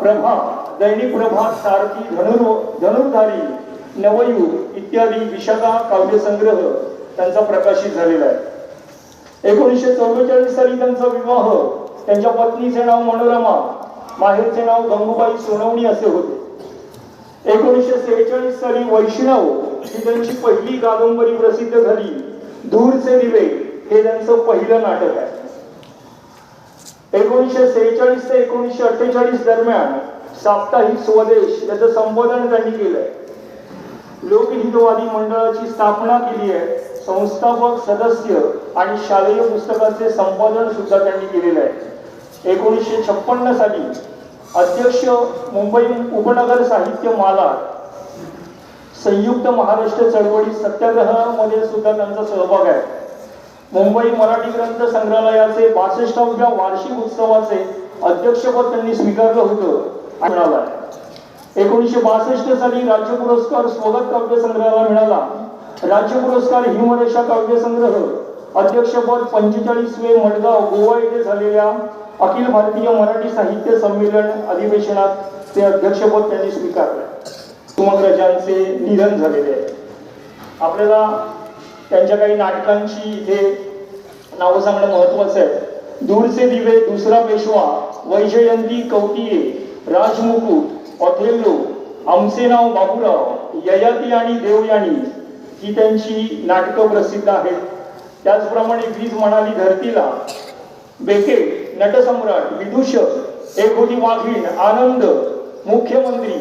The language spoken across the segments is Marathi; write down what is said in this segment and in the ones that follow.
प्रभा, दैनिक प्रभा, सारथी, धनुर्धारी, नवयुग इत्यादी विशाखा काव्यसंग्रह त्यांचा प्रकाशित झालेला आहे. 1944 साली त्यांचा विवाह त्यांच्या पत्नीचे नाव मनोरमा, माहेरचे नाव गंगूबाई सोनवणी असे होते. 1946 साली वैष्णव ही त्यांची पहिली कादंबरी प्रसिद्ध झाली. दूरचे दिवे हे त्यांचं पहिलं नाटक आहे. 1946 ते 1948 दरम्यान साप्ताहिक स्वदेश याचं संबोधन त्यांनी केलंय. लोकहितवादी मंडळाची स्थापना केली आहे. संस्थापक सदस्य आणि शालेय पुस्तकाचे संपादन सुद्धा त्यांनी केलेलं आहे. 1956 साली अध्यक्ष मुंबई उपनगर साहित्य माला, संयुक्त महाराष्ट्र चळवळी सत्याग्रहामध्ये सुद्धा त्यांचा सहभाग आहे. मुंबई मराठी ग्रंथ संग्रहालयाचे 62व्या वार्षिक उत्सवाचे अध्यक्षपद त्यांनी स्वीकारलं होतं आणि मिळाला. 1962 साली राज्य पुरस्कार स्वगत काव्य संग्रहाला मिळाला. राज्य पुरस्कार हिमरेषा काव्यसंग्रह अध्यक्षपद 45वे मडगाव गोवा येथे झालेल्या अखिल भारतीय मराठी साहित्य संमेलन अधिवेशनात ते अध्यक्षपद त्यांनी स्वीकारले. कुसुमाग्रजांचे निधन झालेले आहे. आपल्याला त्यांच्या काही नाटकांची इथे नावं सांगणं महत्वाचं आहे. दूरचे दिवे, दुसरा पेशवा, वैजयंती, कौटिये, राजमुकुट, ऑथेल्लो, आमचे नाव बाबूराव, ययाती आणि देवयानी ही त्यांची नाटकं प्रसिद्ध आहेत. त्याचप्रमाणे वीज म्हणाली धरतीला, बेकेट, नटसम्राट, विदूषक, एक होती वाघीण, आनंद, मुख्यमंत्री,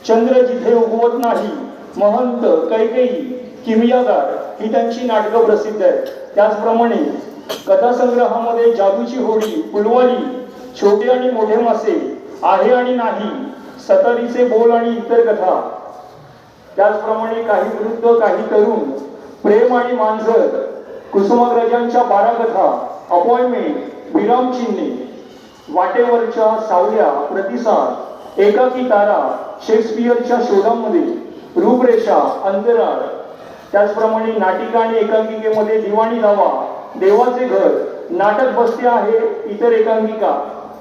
चंद्र जिथे उगवत नाही, महंत, कैकेयी, किमियादार ही त्यांची नाटकं प्रसिद्ध आहेत. त्याचप्रमाणे कथासंग्रहामध्ये जादूची होडी, फुलवाली, छोटे आणि मोठे मासे, आहे आणि नाही, सतारीचे बोल आणि इतर कथा, त्याचप्रमाणे काही वृद्ध काही तरुण, प्रेम आणि मांजर, कुसुमाग्रजांच्या 12 कथा, अपॉइंटमेंट, विरामचिन्हे, वाटेवरच्या सावल्या, प्रतिसाद, एकाकी तारा, शेक्सपियरच्या शोधामध्ये, रूपरेषा, अंतराळ, त्याचप्रमाणे नाटिका आणि एकांकिकेमध्ये दिवाणी दावा, देवाचे घर, नाटक बसते आहे, इतर एकांकिका,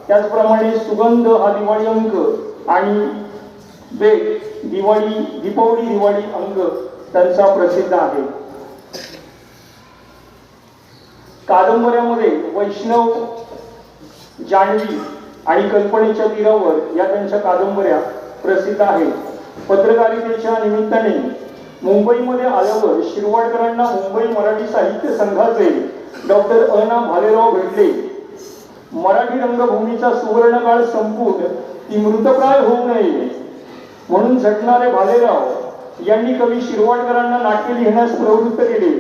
त्याचप्रमाणे सुगंध हा दिवाळी अंक आणि दीपावली दिवाळी अंक त्यांचा प्रसिद्ध आहे. कादंबऱ्यामध्ये वैष्णव, जान्हवी आणि कल्पनेच्या तीरावर या त्यांच्या कादंबऱ्या प्रसिद्ध आहेत. पत्रकारितेच्या निमित्ताने मुंबईमध्ये आल्यावर शिरवाडकरांना मुंबई मराठी साहित्य संघाचे डॉक्टर अ.ना. भालेराव भेटले. मराठी रंगभूमीचा सुवर्णकाळ संपून ती मृतप्राय होऊ नये म्हणून झटणारे भालेराव यांनी कवी शिरवाडकरांना नाट्य लिहिण्यास प्रवृत्त केले.